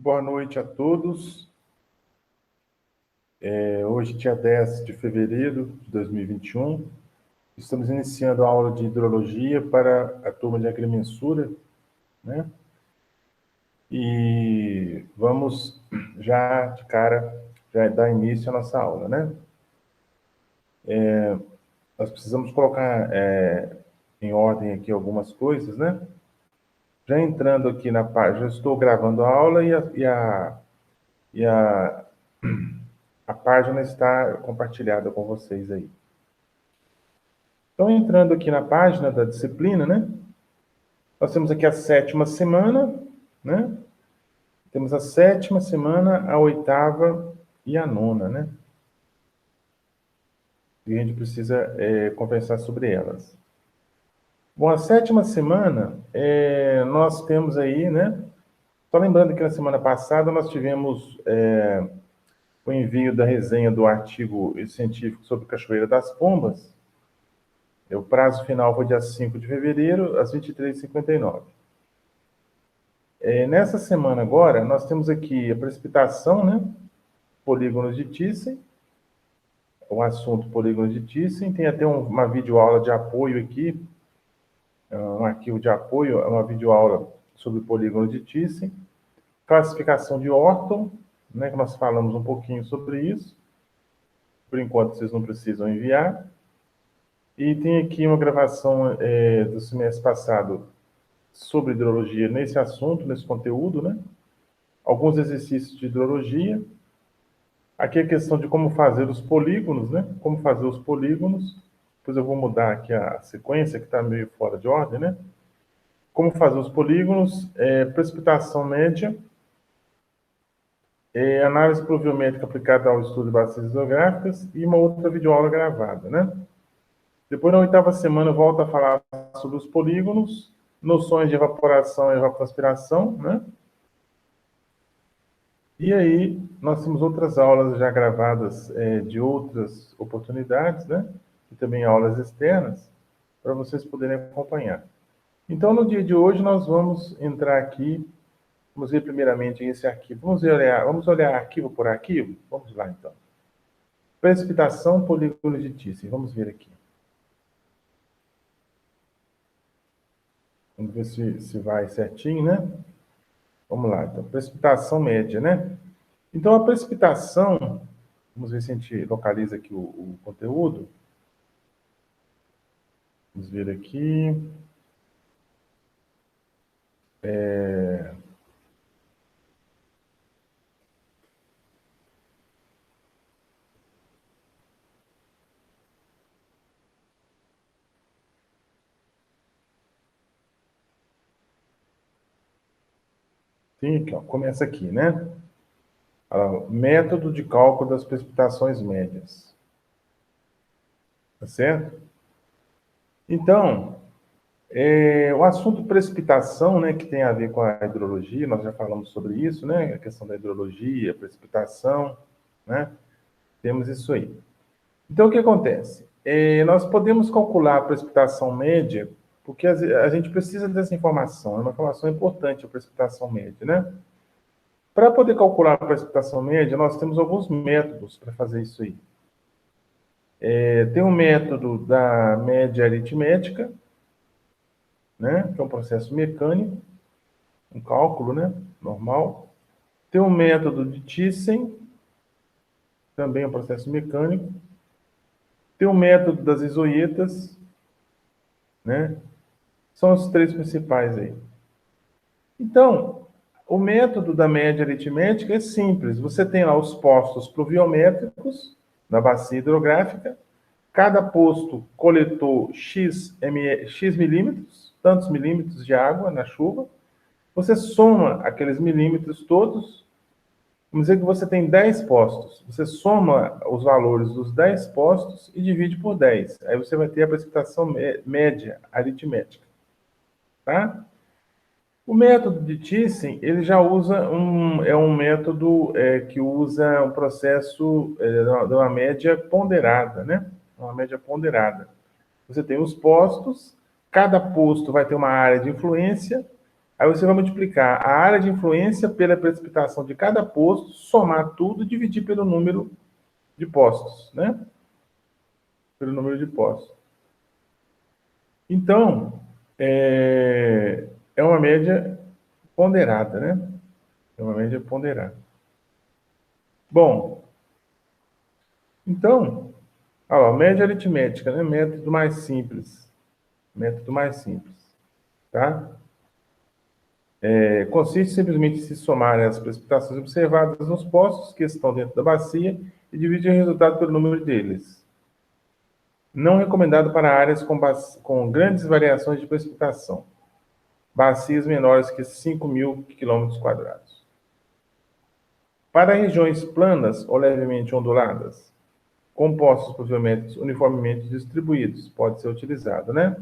Boa noite a todos. Hoje, dia 10 de fevereiro de 2021, estamos iniciando a aula de hidrologia para a turma de agrimensura, né? E vamos já de cara já dar início à nossa aula, né? Nós precisamos colocar em ordem aqui algumas coisas, né? Já entrando aqui na página, já estou gravando a aula a página está compartilhada com vocês aí. Então, entrando aqui na página da disciplina, né? Nós temos aqui a 7ª semana, né? Temos a 7ª semana, a 8ª e a 9ª, né? E a gente precisa conversar sobre elas. Bom, a 7ª semana, nós temos aí, né? Só lembrando que na semana passada nós tivemos o envio da resenha do artigo científico sobre Cachoeira das Pombas. O prazo final foi dia 5 de fevereiro, às 23h59. Nessa semana agora, nós temos aqui a precipitação, né? Polígonos de Thyssen, o assunto polígonos de Thyssen. Tem até uma videoaula de apoio aqui, um arquivo de apoio, uma videoaula sobre polígonos de Thyssen. Classificação de Orton, né? Que nós falamos um pouquinho sobre isso. Por enquanto, vocês não precisam enviar. E tem aqui uma gravação do semestre passado sobre hidrologia nesse assunto, nesse conteúdo, né? Alguns exercícios de hidrologia. Aqui a questão de como fazer os polígonos, né? Como fazer os polígonos. Depois eu vou mudar aqui a sequência, que está meio fora de ordem, né? Como fazer os polígonos, precipitação média, análise pluviométrica aplicada ao estudo de bacias hidrográficas e uma outra videoaula gravada, né? Depois, na 8ª semana, eu volto a falar sobre os polígonos, noções de evaporação e evapotranspiração, né? E aí, nós temos outras aulas já gravadas de outras oportunidades, né? E também aulas externas, para vocês poderem acompanhar. Então, no dia de hoje, nós vamos entrar aqui, vamos ver primeiramente esse arquivo. Vamos olhar arquivo por arquivo? Vamos lá, então. Precipitação, polígono de Thyssen. Vamos ver aqui. Vamos ver se vai certinho, né? Vamos lá, então. Precipitação média, né? Então, a precipitação, vamos ver se a gente localiza aqui o conteúdo. Vamos ver aqui. Tem aqui, ó, começa aqui, né? Método de cálculo das precipitações médias. Tá certo? Então, o assunto precipitação, né, que tem a ver com a hidrologia, nós já falamos sobre isso, né? A questão da hidrologia, precipitação, né? Temos isso aí. Então, o que acontece? Nós podemos calcular a precipitação média, porque a gente precisa dessa informação, é uma informação importante, a precipitação média, né? Para poder calcular a precipitação média, nós temos alguns métodos para fazer isso aí. Tem o método da média aritmética, né, que é um processo mecânico, um cálculo, né, normal. Tem o método de Thyssen, também é um processo mecânico. Tem o método das isoietas, né? São os três principais aí. Então, o método da média aritmética é simples. Você tem lá os postos pluviométricos da bacia hidrográfica. Cada posto coletou X milímetros, tantos milímetros de água na chuva. Você soma aqueles milímetros todos. Vamos dizer que você tem 10 postos. Você soma os valores dos 10 postos e divide por 10. Aí você vai ter a precipitação média aritmética. Tá? O método de Thyssen, ele já usa um método que usa um processo de uma média ponderada, né? Uma média ponderada. Você tem os postos, cada posto vai ter uma área de influência, Aí você vai multiplicar a área de influência pela precipitação de cada posto, somar tudo e dividir pelo número de postos, né? Pelo número de postos. Então, é uma média ponderada, né? É uma média ponderada. Bom, então, média aritmética, né? Método mais simples. Método mais simples, tá? Consiste simplesmente em se somar as precipitações observadas nos postos que estão dentro da bacia e dividir o resultado pelo número deles. Não recomendado para áreas com grandes variações de precipitação. Bacias menores que 5.000 km². Para regiões planas ou levemente onduladas, compostos pluviométricos uniformemente distribuídos, pode ser utilizado, né?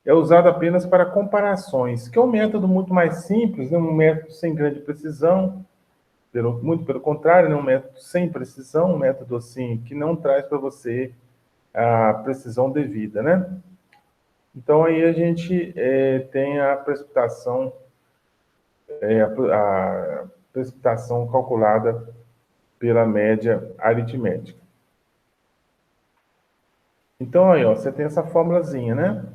É usado apenas para comparações, que é um método muito mais simples, né? Um método sem grande precisão, muito pelo contrário, né? Um método sem precisão, um método assim que não traz para você a precisão devida, né? Então aí a gente tem a precipitação, a precipitação calculada pela média aritmética. Então aí, ó, você tem essa formulazinha, né?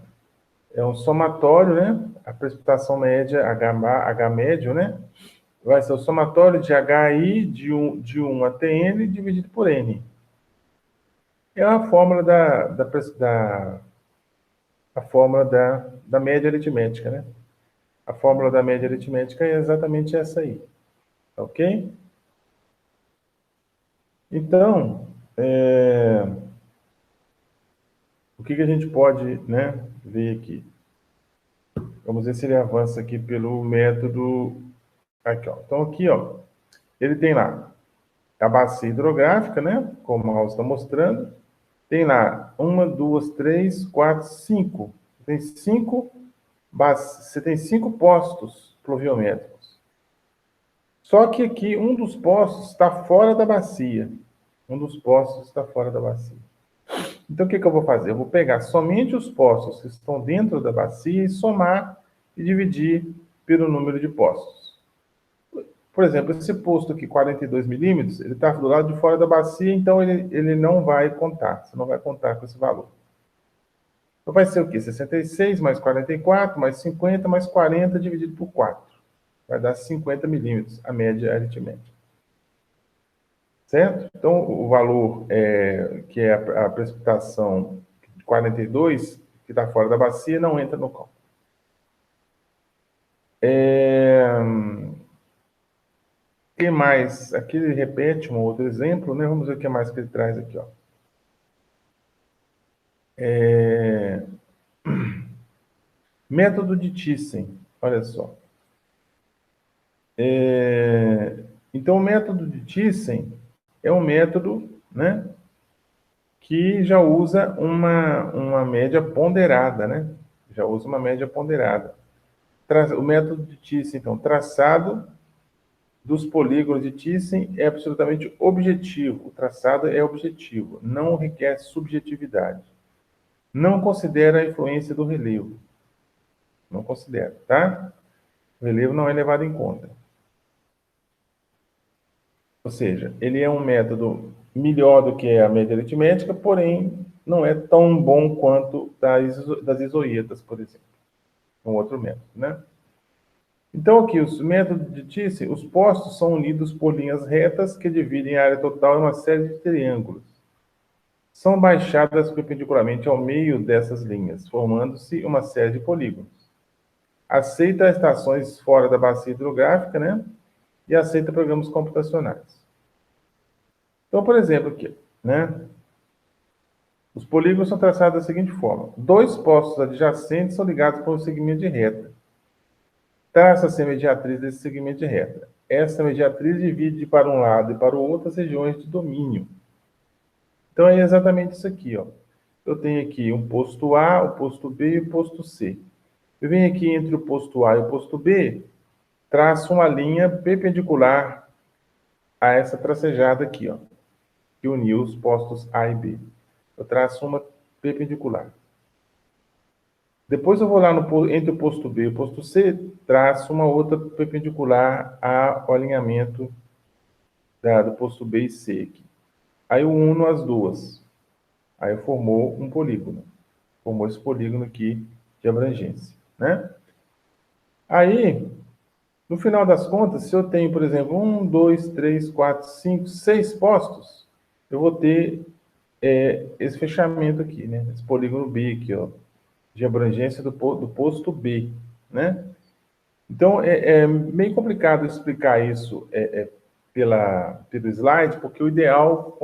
É um somatório, né? A precipitação média, H médio, né? Vai ser o somatório de HI de 1 até N dividido por N. É a fórmula a fórmula da média aritmética, né? A fórmula da média aritmética é exatamente essa aí, ok? Então, o que a gente pode, né, ver aqui? Vamos ver se ele avança aqui pelo método. Aqui, ó. Então, aqui, ó, ele tem lá a bacia hidrográfica, né? Como o mouse está mostrando. Tem lá 1, 2, 3, 4, 5. Você tem 5 postos pluviométricos. Só que aqui um dos postos está fora da bacia. Um dos postos está fora da bacia. Então, o que eu vou fazer? Eu vou pegar somente os postos que estão dentro da bacia e somar e dividir pelo número de postos. Por exemplo, esse posto aqui, 42 milímetros, ele está do lado de fora da bacia, então ele não vai contar. Você não vai contar com esse valor. Então, vai ser o quê? 66 mais 44 mais 50 mais 40 dividido por 4. Vai dar 50 milímetros, a média aritmética. Certo? Então, o valor que é a precipitação de 42, que está fora da bacia, não entra no cálculo. O que mais? Aqui ele repete um outro exemplo, né? Vamos ver o que mais que ele traz aqui, ó. Método de Thyssen, olha só. Então, o método de Thyssen é um método, né, que já usa uma média ponderada, né? Já usa uma média ponderada. O método de Thyssen, então, traçado dos polígonos de Thyssen é absolutamente objetivo. O traçado é objetivo, não requer subjetividade. Não considera a influência do relevo. Não considera, tá? O relevo não é levado em conta. Ou seja, ele é um método melhor do que a média aritmética, porém não é tão bom quanto das isoíatas, por exemplo. Um outro método, né? Então, aqui, os métodos de Thyssen, os postos são unidos por linhas retas que dividem a área total em uma série de triângulos. São baixadas perpendicularmente ao meio dessas linhas, formando-se uma série de polígonos. Aceita estações fora da bacia hidrográfica, né? E aceita programas computacionais. Então, por exemplo, aqui, né? Os polígonos são traçados da seguinte forma. 2 postos adjacentes são ligados por um segmento de reta. Traça-se a mediatriz desse segmento de reta. Essa mediatriz divide para um lado e para o outro as regiões de domínio. Então, é exatamente isso aqui, ó. Eu tenho aqui um posto A, o posto B e o posto C. Eu venho aqui entre o posto A e o posto B, traço uma linha perpendicular a essa tracejada aqui, ó, que uniu os postos A e B. Eu traço uma perpendicular. Depois eu vou lá entre o posto B e o posto C, traço uma outra perpendicular ao alinhamento do posto B e C aqui. Aí eu uno as duas. Aí formou um polígono. Formou esse polígono aqui de abrangência, né? Aí, no final das contas, se eu tenho, por exemplo, 1, 2, 3, 4, 5, 6 postos, eu vou ter esse fechamento aqui, né? Esse polígono B aqui, ó, de abrangência do posto B, né? Então, é meio complicado explicar isso pelo slide, porque o ideal,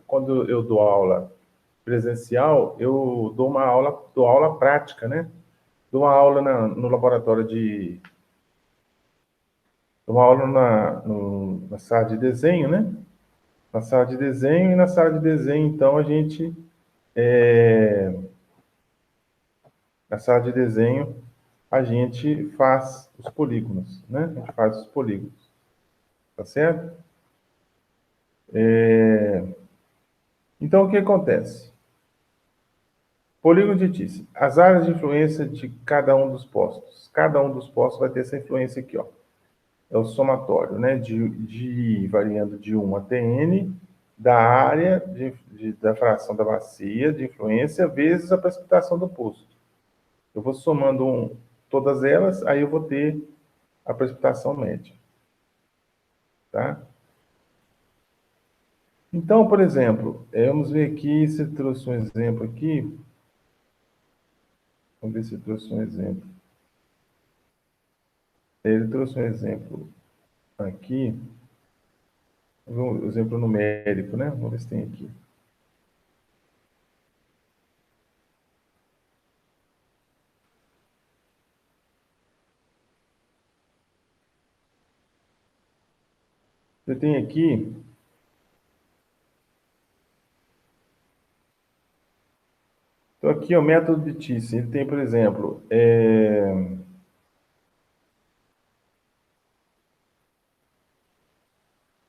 quando eu dou aula presencial, eu dou aula prática, né? Dou uma aula no laboratório dou uma aula na sala de desenho, né? Na sala de desenho, e na sala de desenho, então, na sala de desenho, a gente faz os polígonos, né? A gente faz os polígonos, tá certo? Então, o que acontece? Polígono de Thyssen. As áreas de influência de cada um dos postos. Cada um dos postos vai ter essa influência aqui, ó. É o somatório, né? Variando de 1 até n, da área da fração da bacia de influência vezes a precipitação do posto. Eu vou somando todas elas, aí eu vou ter a precipitação média. Tá? Então, por exemplo, vamos ver aqui se eu trouxe um exemplo aqui. Vamos ver se eu trouxe um exemplo. Ele trouxe um exemplo aqui, um exemplo numérico, né? Vamos ver se tem aqui. Você tem aqui. Então, aqui é o método de Thyssen. Ele tem, por exemplo,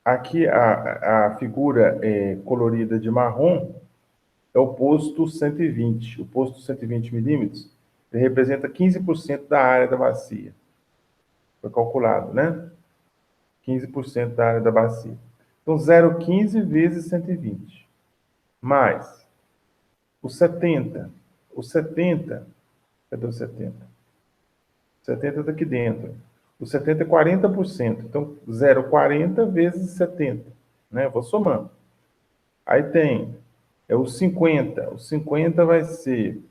aqui a figura colorida de marrom é o posto 120. O posto 120 milímetros ele representa 15% da área da bacia. Foi calculado, né? 15% da área da bacia. Então, 0,15 vezes 120. Mais o 70. O 70, cadê o 70? O 70 está aqui dentro. O 70 é 40%. Então, 0,40 vezes 70. Né? Vou somando. Aí tem o 50. O 50 vai ser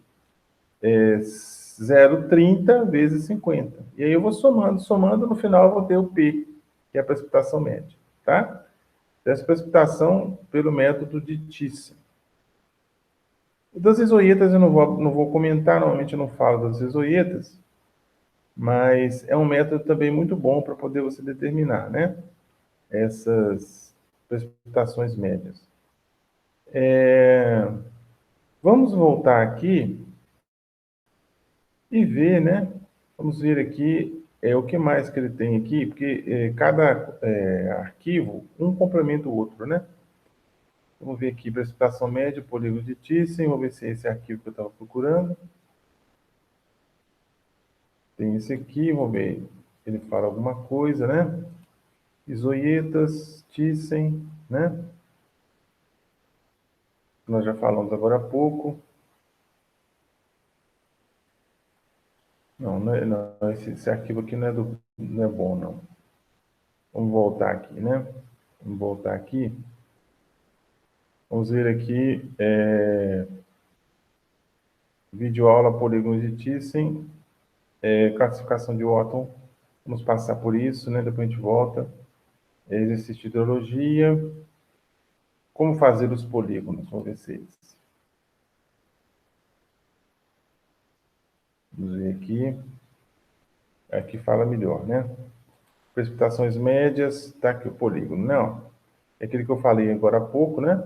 0,30 vezes 50. E aí eu vou somando, somando, no final eu vou ter o P, que é a precipitação média. Tá? Essa precipitação pelo método de Thyssen. Das isoietas eu não vou comentar, normalmente eu não falo das isoietas, mas é um método também muito bom para poder você determinar, né? Essas precipitações médias. Vamos voltar aqui e ver, né? Vamos ver aqui o que mais que ele tem aqui, porque cada arquivo, um complementa o outro, né? Vamos ver aqui, precipitação média, polígono de Thyssen, vamos ver se é esse arquivo que eu estava procurando. Tem esse aqui, vamos ver, ele fala alguma coisa, né? Isoietas, Thyssen, né? Nós já falamos agora há pouco. Não, esse arquivo aqui não é bom, não. Vamos voltar aqui, né? Vamos voltar aqui. Vamos ver aqui, videoaula polígono de Thyssen, classificação de Orton. Vamos passar por isso, né? Depois a gente volta. Exercício de hidrologia. Como fazer os polígonos? Vamos ver se vamos ver aqui. Aqui fala melhor, né? Precipitações médias, tá aqui o polígono. Não, é aquele que eu falei agora há pouco, né?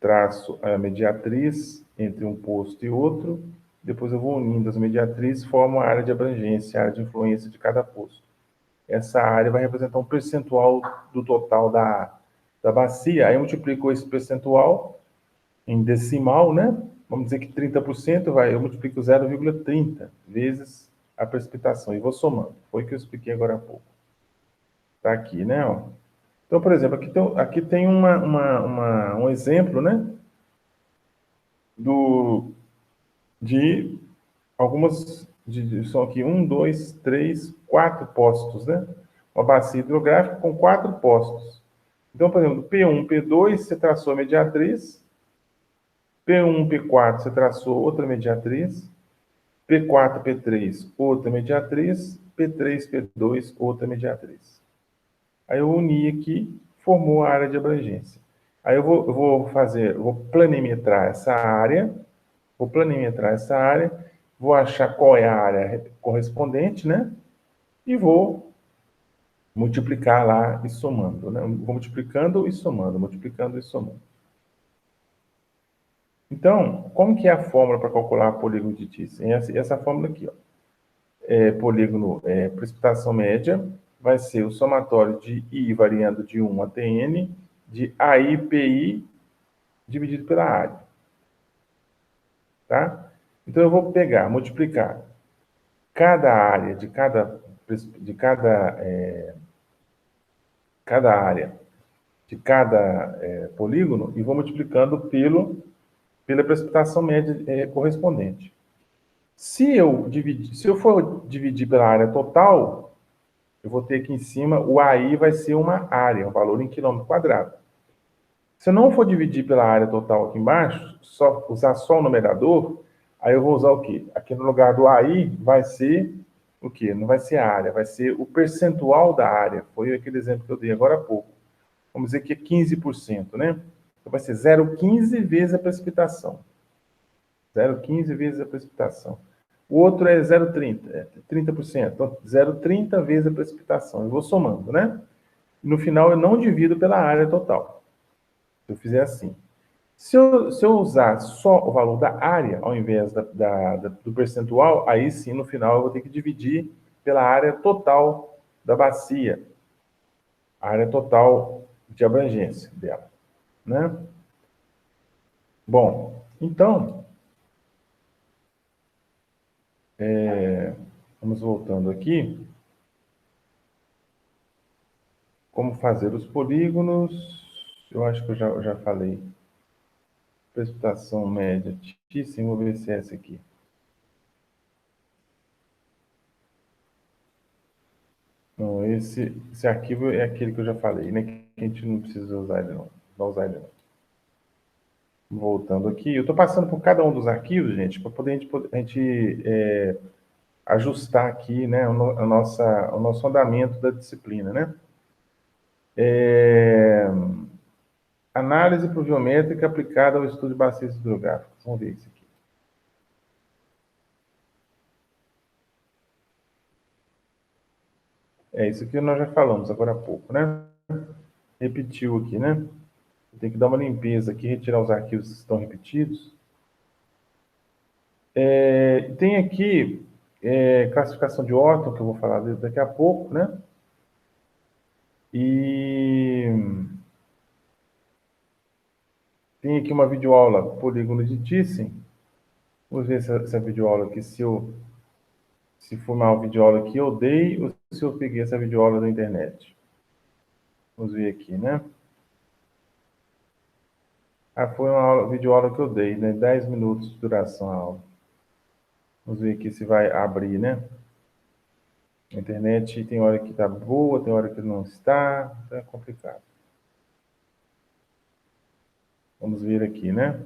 Traço a mediatriz entre um posto e outro, depois eu vou unindo as mediatrizes, formo a área de abrangência, a área de influência de cada posto. Essa área vai representar um percentual do total da bacia, aí eu multiplico esse percentual em decimal, né? vamos dizer que 30% eu multiplico 0,30 vezes a precipitação e vou somando. Foi o que eu expliquei agora há pouco. Está aqui, né? Ó. Então, por exemplo, aqui tem um exemplo, né? De algumas, são aqui 1, 2, 3, 4 postos, né? Uma bacia hidrográfica com 4 postos. Então, por exemplo, P1, P2, você traçou a mediatriz, P1, P4, você traçou outra mediatriz, P4, P3, outra mediatriz, P3, P2, outra mediatriz. Aí eu uni aqui, formou a área de abrangência. Aí eu vou planimetrar essa área, vou achar qual é a área correspondente, né? E vou multiplicar lá e somando, né? Vou multiplicando e somando, multiplicando e somando. Então, como que é a fórmula para calcular polígono de Thiessen? Essa fórmula aqui, ó. Precipitação média vai ser o somatório de I variando de 1 até N, de AI, PI, dividido pela área. Tá? Então, eu vou multiplicar cada área cada área de cada polígono e vou multiplicando pela precipitação média correspondente. Se eu for dividir pela área total, eu vou ter aqui em cima, o AI vai ser uma área, um valor em quilômetro quadrado. Se eu não for dividir pela área total aqui embaixo, usar só o numerador, aí eu vou usar o quê? Aqui no lugar do AI vai ser o quê? Não vai ser a área, vai ser o percentual da área. Foi aquele exemplo que eu dei agora há pouco. Vamos dizer que é 15%, né? Então vai ser 0,15 vezes a precipitação. 0,15 vezes a precipitação. O outro é 0,30, 30%. Então, 0,30 vezes a precipitação. Eu vou somando, né? No final, eu não divido pela área total. Se eu fizer assim. Se eu usar só o valor da área, ao invés do percentual, aí sim, no final, eu vou ter que dividir pela área total da bacia. A área total de abrangência dela, né? Bom, então, vamos voltando aqui. Como fazer os polígonos? Eu acho que eu já falei. Precipitação média Thiessen, vou ver se é essa aqui. Não, esse arquivo é aquele que eu já falei, né? Que a gente não precisa usar ele não. Não usar ele não. Voltando aqui, eu estou passando por cada um dos arquivos, gente, para poder a gente ajustar aqui, né, o nosso andamento da disciplina, né? Análise pluviométrica aplicada ao estudo de bacias hidrográficas. Vamos ver isso aqui. Isso aqui nós já falamos agora há pouco, né? Repetiu aqui, né? Tem que dar uma limpeza aqui, retirar os arquivos que estão repetidos. Tem aqui classificação de Orton, que eu vou falar daqui a pouco, né? E tem aqui uma videoaula polígono de Thiessen. Vamos ver essa videoaula aqui, se for uma videoaula que eu dei ou se eu peguei essa videoaula da internet. Vamos ver aqui, né? Foi uma videoaula que eu dei, né? 10 minutos de duração a aula. Vamos ver aqui se vai abrir, né? A internet tem hora que está boa, tem hora que não está. Então é complicado. Vamos ver aqui, né?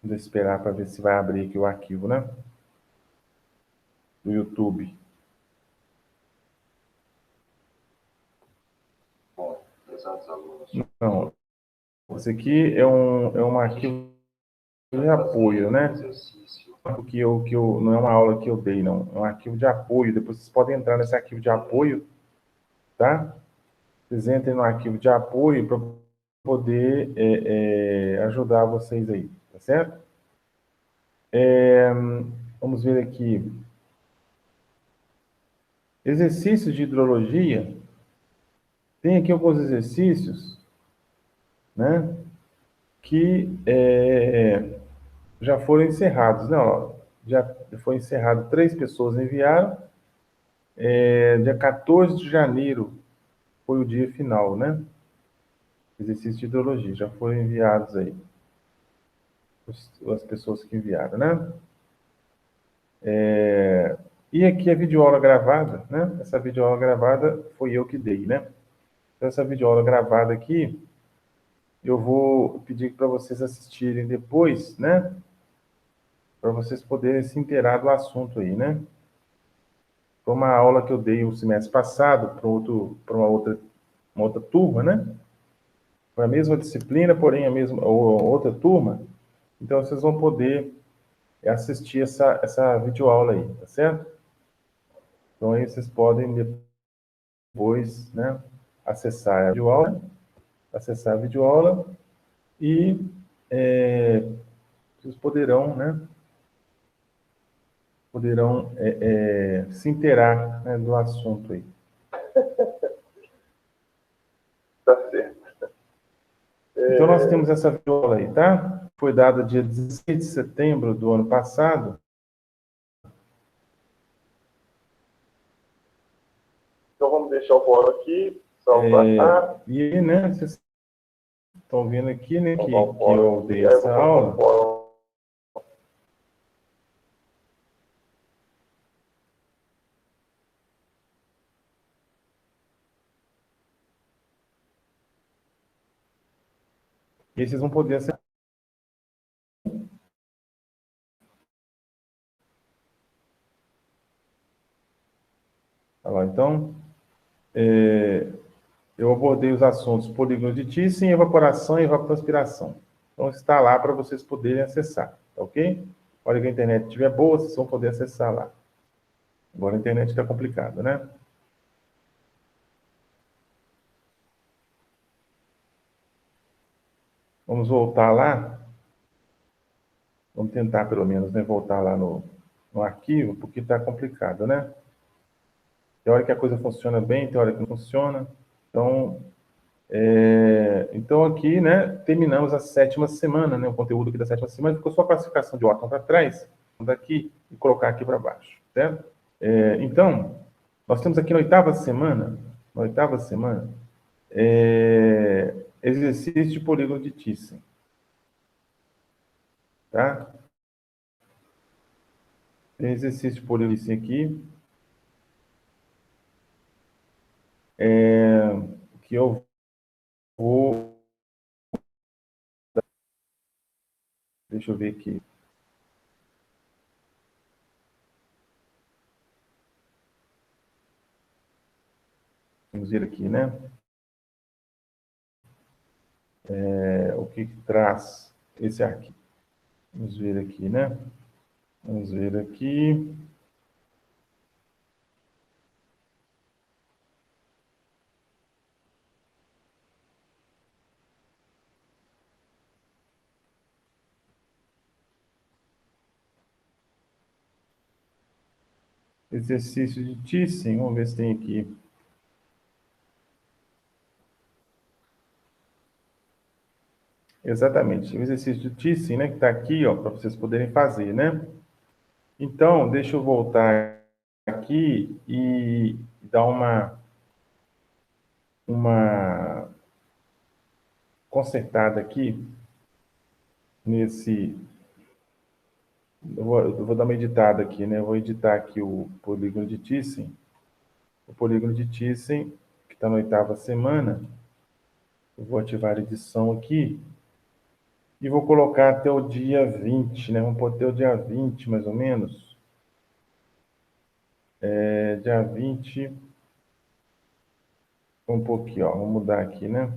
Vamos esperar para ver se vai abrir aqui o arquivo, né? Do YouTube. Não. Esse aqui é um arquivo de apoio, né? Não é uma aula que eu dei, não. É um arquivo de apoio. Depois vocês podem entrar nesse arquivo de apoio, tá? Vocês entrem no arquivo de apoio para poder ajudar vocês aí, tá certo? Vamos ver aqui. Exercícios de hidrologia. Tem aqui alguns exercícios, né? Que já foram encerrados, né? Ó, já foi encerrado, 3 pessoas enviaram. Dia 14 de janeiro foi o dia final, né? Exercício de hidrologia, já foram enviados aí. As pessoas que enviaram, né? E aqui a videoaula gravada, né? Essa videoaula gravada foi eu que dei, né? Então, essa videoaula gravada aqui, eu vou pedir para vocês assistirem depois, né? Para vocês poderem se inteirar do assunto aí, né? Foi uma aula que eu dei o semestre passado para uma outra turma, né? Foi a mesma disciplina, porém a mesma outra turma. Então vocês vão poder assistir essa videoaula aí, tá certo? Então aí vocês podem depois, né, acessar a videoaula e vocês poderão, né, se inteirar, né, do assunto aí. Tá certo. Então, nós temos essa videoaula aí, tá? Foi dada dia 16 de setembro do ano passado. Então, vamos deixar o fórum aqui, salvar. E aí, né, vocês estão vendo aqui, né, que eu dei essa aula. E aí vocês vão poder acessar. Tá lá, então, eu abordei os assuntos polígonos de Thiessen, evaporação e evapotranspiração. Então, está lá para vocês poderem acessar, tá ok? A hora que a internet estiver boa, vocês vão poder acessar lá. Agora a internet está complicada, né? Vamos voltar lá. Vamos tentar, pelo menos, né, voltar lá no arquivo, porque está complicado, né? Tem hora que a coisa funciona bem, tem hora que não funciona. Então, então aqui, né, terminamos a 7ª semana, né? O conteúdo aqui da 7ª semana ficou só a classificação de órgão para trás, daqui e colocar aqui para baixo, certo? Então, nós temos aqui na 8ª semana, exercício de polígono de Thiessen, tá? Tem exercício de polígono de Thiessen aqui, que eu vou... Deixa eu ver aqui. Vamos ver aqui, né? O que traz esse arquivo. Vamos ver aqui, né? Vamos ver aqui. Exercício de Thiessen, vamos ver se tem aqui. Exatamente, o exercício de Thiessen, né, que está aqui, ó, para vocês poderem fazer, né? Então, deixa eu voltar aqui e dar uma consertada aqui nesse... Eu vou dar uma editada aqui, né? Eu vou editar aqui o polígono de Thiessen. O polígono de Thiessen, que está na 8ª semana. Eu vou ativar a edição aqui. E vou colocar até o dia 20, né? Vamos pôr até o dia 20, mais ou menos. Dia 20. Vamos pôr aqui, ó. Vamos mudar aqui, né?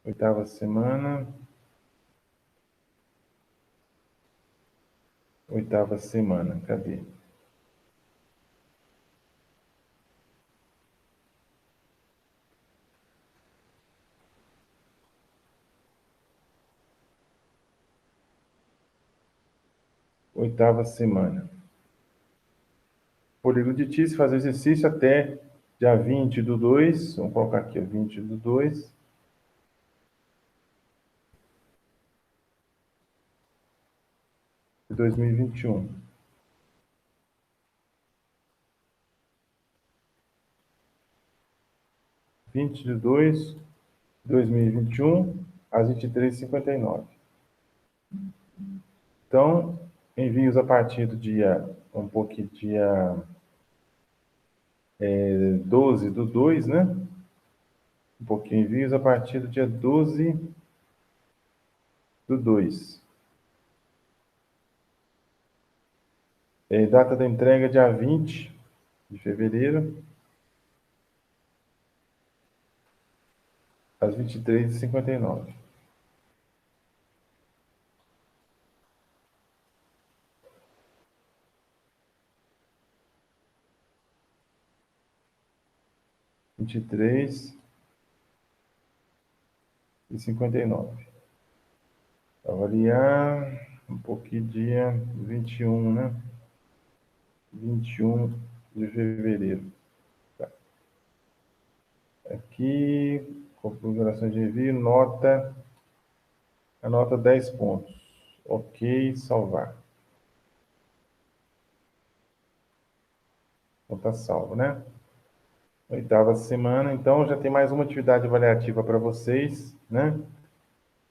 8ª semana. 8ª semana. Cadê? Oitava semana. Polígono de Thiessen, fazer exercício até dia 20/2. Vamos colocar aqui, ó, 20/2. de 2021. Vinte de 2 de 2021, às 23h59. Então, envios a partir do dia, dia 12 do 2, né? Um pouquinho envios a partir do dia 12 do 2. Data da entrega, dia 20 de fevereiro, às 23h59. Vinte e três e 59. Avaliar um pouquinho dia 21, né? 21 de fevereiro. Tá. Aqui, configuração de envio, nota, a nota 10 pontos. Ok, salvar. Então tá salvo, né? Oitava semana, então já tem mais uma atividade avaliativa para vocês, né?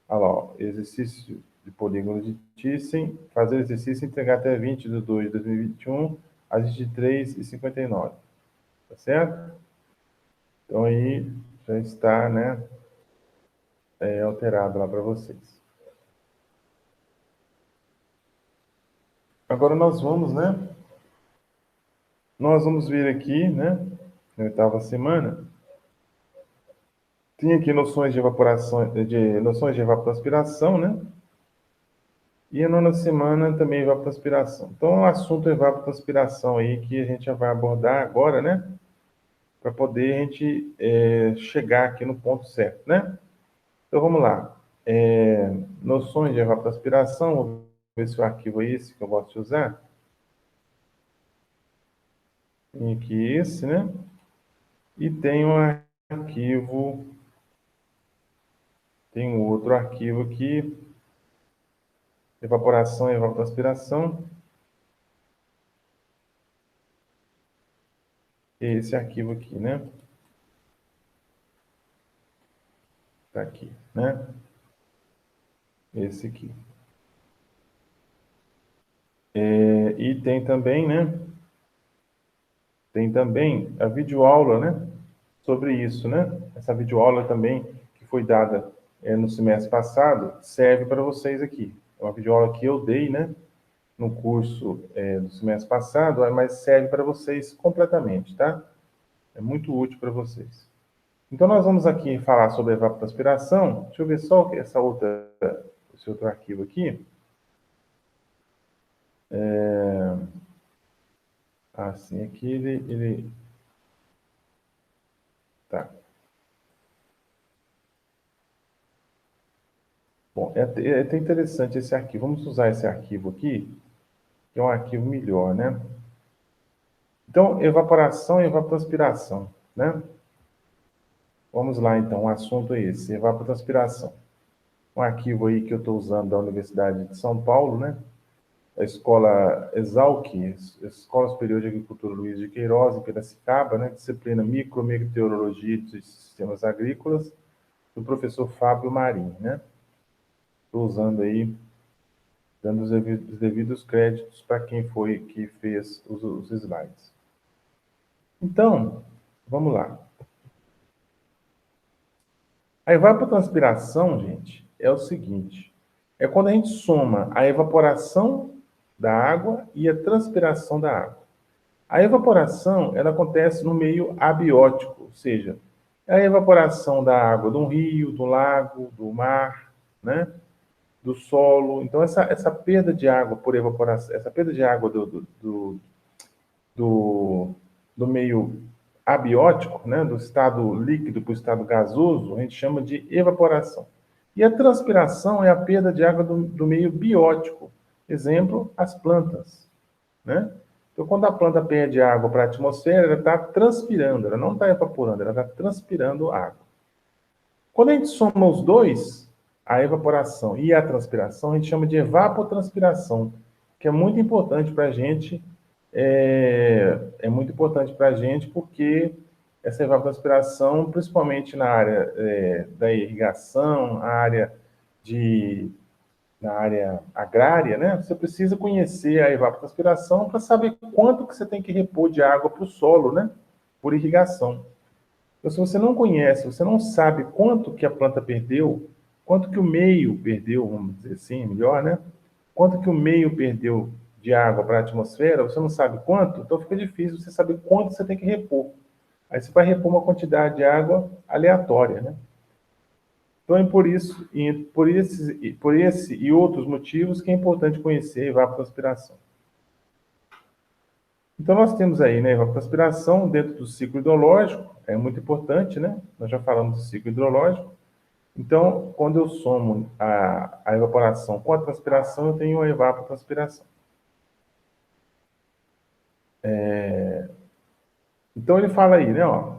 Olha lá, ó, exercício de polígono de Thyssen, fazer exercício e entregar até 20 de 2 de 2021, às 23h59. Tá certo? Então aí já está, né, alterado lá para vocês. Agora nós vamos, né? Nós vamos vir aqui, né, na oitava semana. Tem aqui noções de evaporação, noções de evapotranspiração, né? E a nona semana também evapotranspiração. Então, o assunto é evapotranspiração aí que a gente já vai abordar agora, né? Para poder a gente chegar aqui no ponto certo, né? Então, vamos lá. Noções de evapotranspiração, vou ver se o arquivo é esse que eu gosto de usar. Tem aqui esse, né? E tem um arquivo, tem um outro arquivo aqui, evaporação e evapotranspiração. Esse arquivo aqui, né? Tá aqui, né? Esse aqui. E tem também, né? Tem também a videoaula, né? Sobre isso, né? Essa videoaula também, que foi dada no semestre passado, serve para vocês aqui. É uma videoaula que eu dei, né? No curso do semestre passado, mas serve para vocês completamente, tá? É muito útil para vocês. Então, nós vamos aqui falar sobre evapotranspiração. Deixa eu ver só esse outro arquivo aqui. Assim, aqui ele... Tá. Bom, é até interessante esse arquivo. Vamos usar esse arquivo aqui, que é um arquivo melhor, né? Então, evaporação e evapotranspiração, né? Vamos lá, então, o assunto é esse, evapotranspiração. Um arquivo aí que eu estou usando da Universidade de São Paulo, né? A Escola Exalc, Escola Superior de Agricultura Luiz de Queiroz, em Piracicaba, né? Disciplina Micrometeorologia de Sistemas Agrícolas, do professor Fábio Marim, né? Estou usando aí, dando os devidos créditos para quem foi que fez os slides. Então, vamos lá. A evapotranspiração, gente, é o seguinte. É quando a gente soma a evaporação da água e a transpiração da água. A evaporação, ela acontece no meio abiótico, ou seja, é a evaporação da água de um rio, do lago, do mar, né? Do solo. Então, essa perda de água por evaporação, essa perda de água do meio abiótico, né, do estado líquido para o estado gasoso, a gente chama de evaporação. E a transpiração é a perda de água do meio biótico. Exemplo, as plantas, né? Então, quando a planta perde água para a atmosfera, ela está transpirando, ela não está evaporando, ela está transpirando água. Quando a gente soma os dois, a evaporação e a transpiração, a gente chama de evapotranspiração, que é muito importante para a gente, muito importante para a gente, porque essa evapotranspiração, principalmente na área da irrigação, na área agrária, né? Você precisa conhecer a evapotranspiração para saber quanto que você tem que repor de água para o solo, né? Por irrigação. Então, se você não conhece, você não sabe quanto que a planta perdeu, quanto que o meio perdeu, vamos dizer assim, melhor, né? Quanto que o meio perdeu de água para a atmosfera, você não sabe quanto, então fica difícil você saber quanto você tem que repor. Aí você vai repor uma quantidade de água aleatória, né? Então é por isso, por esse e outros motivos que é importante conhecer a evapotranspiração. Então nós temos aí, né, a evapotranspiração dentro do ciclo hidrológico, é muito importante, né? Nós já falamos do ciclo hidrológico. Então, quando eu somo a evaporação com a transpiração, eu tenho a evapotranspiração. Então ele fala aí, né, ó,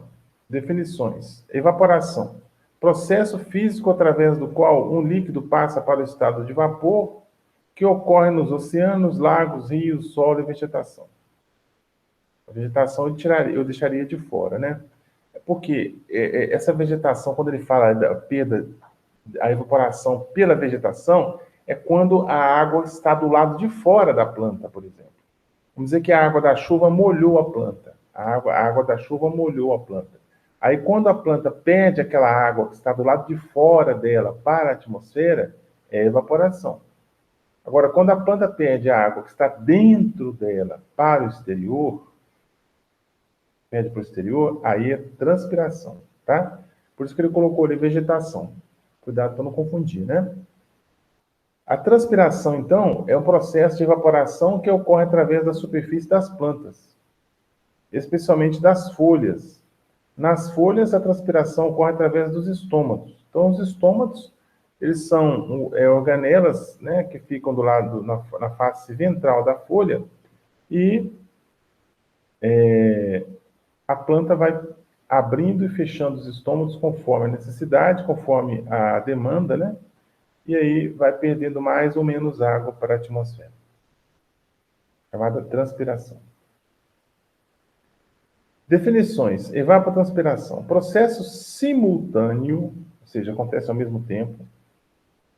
definições. Evaporação. Processo físico através do qual um líquido passa para o estado de vapor que ocorre nos oceanos, lagos, rios, solo e vegetação. A vegetação eu deixaria de fora, né? Porque essa vegetação, quando ele fala da perda, a evaporação pela vegetação, é quando a água está do lado de fora da planta, por exemplo. Vamos dizer que a água da chuva molhou a planta. A água da chuva molhou a planta. Aí, quando a planta perde aquela água que está do lado de fora dela para a atmosfera, é evaporação. Agora, quando a planta perde a água que está dentro dela para o exterior, perde para o exterior, aí é transpiração, tá? Por isso que ele colocou ali vegetação. Cuidado para não confundir, né? A transpiração, então, é um processo de evaporação que ocorre através da superfície das plantas, especialmente das folhas. Nas folhas, a transpiração ocorre através dos estômatos. Então, os estômatos, eles são organelas, né, que ficam do lado, na face ventral da folha, e a planta vai abrindo e fechando os estômatos conforme a necessidade, conforme a demanda, né? E aí vai perdendo mais ou menos água para a atmosfera. Chamada transpiração. Definições. Evapotranspiração. Processo simultâneo, ou seja, acontece ao mesmo tempo,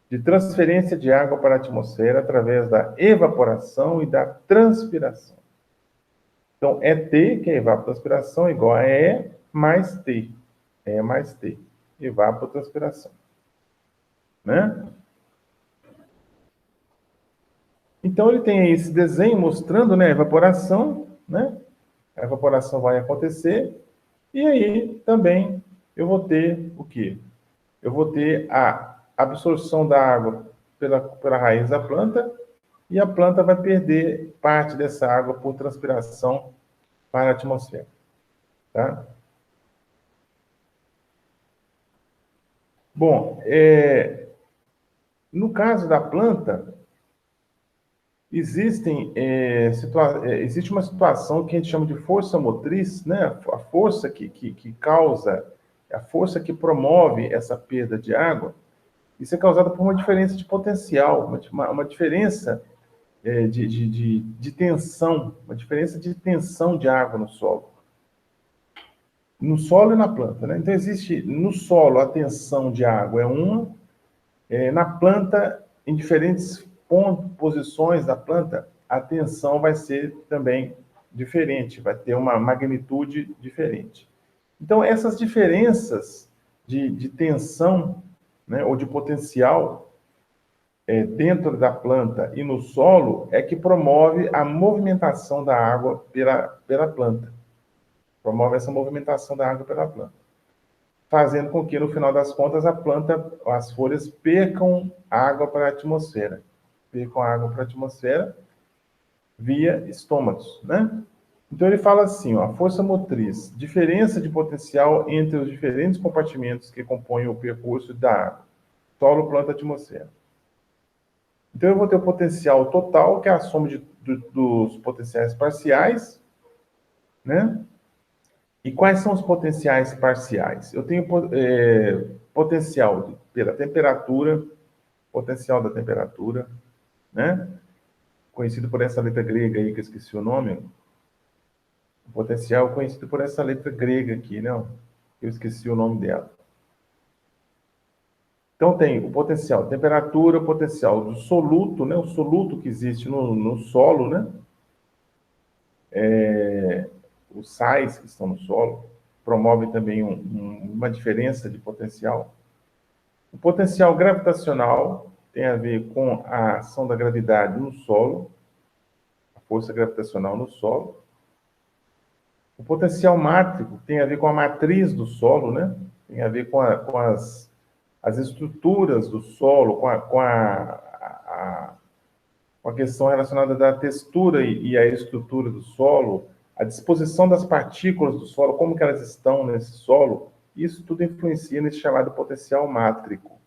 de transferência de água para a atmosfera através da evaporação e da transpiração. Então, ET, que é evapotranspiração, igual a E mais T. E mais T. Evapotranspiração. Né? Então, ele tem aí esse desenho mostrando, né, a evaporação, né? A evaporação vai acontecer, e aí também eu vou ter o quê? Eu vou ter a absorção da água pela raiz da planta, e a planta vai perder parte dessa água por transpiração para a atmosfera. Tá? Bom, no caso da planta, existe uma situação que a gente chama de força motriz, né? A força que causa, a força que promove essa perda de água. Isso é causado por uma diferença de potencial, uma diferença de tensão, uma diferença de tensão de água no solo. No solo e na planta, né? Então, existe no solo a tensão de água é uma, na planta, em diferentes posições da planta, a tensão vai ser também diferente, vai ter uma magnitude diferente. Então, essas diferenças de tensão, né, ou de potencial dentro da planta e no solo é que promove a movimentação da água pela planta. Promove essa movimentação da água pela planta, fazendo com que, no final das contas, a planta, as folhas, percam água para a atmosfera. Percam água para a atmosfera via estômatos, né? Então, ele fala assim, ó, a força motriz, diferença de potencial entre os diferentes compartimentos que compõem o percurso da água, solo, planta, atmosfera. Então, eu vou ter o potencial total, que é a soma dos potenciais parciais, né? E quais são os potenciais parciais? Eu tenho potencial pela temperatura, potencial da temperatura, né? conhecido por essa letra grega aí, que eu esqueci o nome. O potencial conhecido por essa letra grega aqui, não? Eu esqueci o nome dela. Então tem o potencial temperatura, o potencial do soluto, né? O soluto que existe no solo, né? Os sais que estão no solo promovem também uma diferença de potencial. O potencial gravitacional tem a ver com a ação da gravidade no solo, a força gravitacional no solo. O potencial mátrico tem a ver com a matriz do solo, né? Tem a ver com as estruturas do solo, com a questão relacionada da textura e a estrutura do solo, a disposição das partículas do solo, como que elas estão nesse solo, isso tudo influencia nesse chamado potencial mátrico.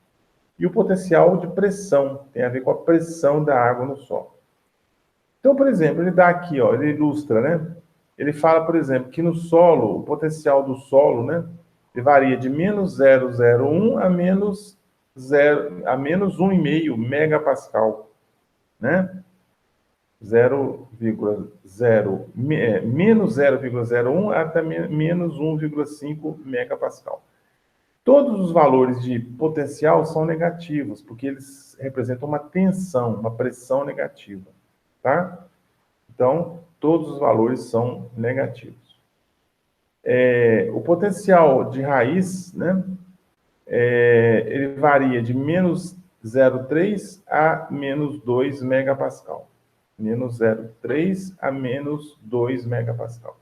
E o potencial de pressão tem a ver com a pressão da água no solo. Então, por exemplo, ele dá aqui, ó, ele ilustra, né? Ele fala, por exemplo, que no solo, o potencial do solo, né, ele varia de menos 0,01 a menos 1,5 megapascal, né? Menos 0,01 até menos 1,5 megapascal. Todos os valores de potencial são negativos, porque eles representam uma tensão, uma pressão negativa, tá? Então, todos os valores são negativos. O potencial de raiz, né, ele varia de menos 0,3 a menos 2 megapascal. Menos 0,3 a menos 2 megapascal.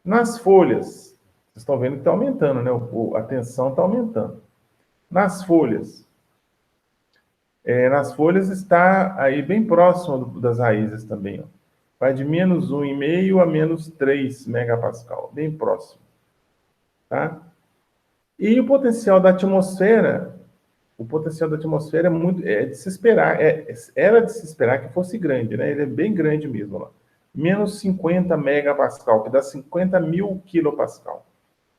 Nas folhas, vocês estão vendo que está aumentando, né? A tensão está aumentando. Nas folhas está aí bem próximo das raízes também, ó. Vai de menos 1,5 a menos 3 megapascal, bem próximo, tá? E o potencial da atmosfera é de se esperar, era de se esperar que fosse grande, né? Ele é bem grande mesmo, lá. Menos 50 megapascal, que dá 50 mil quilopascal.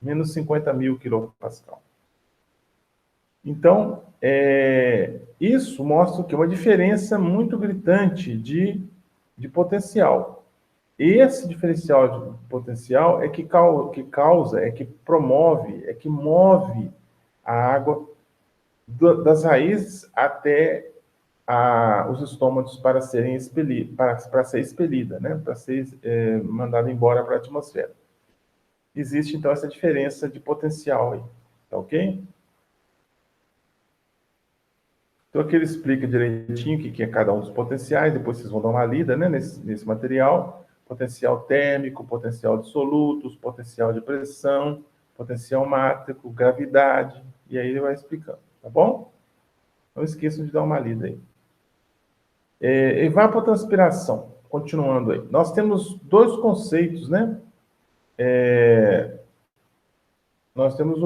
Menos 50 mil quilopascal. Então, isso mostra que uma diferença muito gritante de potencial. Esse diferencial de potencial é que causa, é que promove, é que move a água das raízes até os estômatos para serem expelidos, para ser expelida, né? Para ser mandada embora para a atmosfera. Existe, então, essa diferença de potencial aí, tá ok? Então, aqui ele explica direitinho o que é cada um dos potenciais, depois vocês vão dar uma lida, né, nesse material. Potencial térmico, potencial de solutos, potencial de pressão, potencial mátrico, gravidade, e aí ele vai explicando, tá bom? Não esqueçam de dar uma lida aí. Evapotranspiração, continuando aí. Nós temos dois conceitos, né? Nós temos,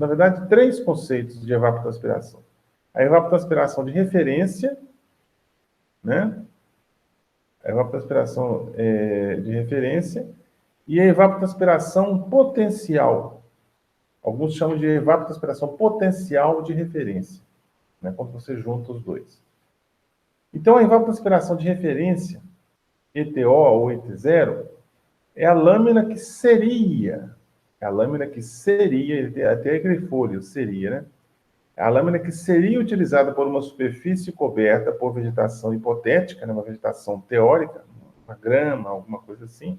na verdade, três conceitos de evapotranspiração. A evapotranspiração de referência, né? A evapotranspiração de referência e a evapotranspiração potencial. Alguns chamam de evapotranspiração potencial de referência, né? Quando você junta os dois. Então, a evapotranspiração de referência, ETO ou ET0, é a lâmina que seria, ele até grifou ali, seria, né? É a lâmina que seria utilizada por uma superfície coberta por vegetação hipotética, né, uma vegetação teórica, uma grama, alguma coisa assim,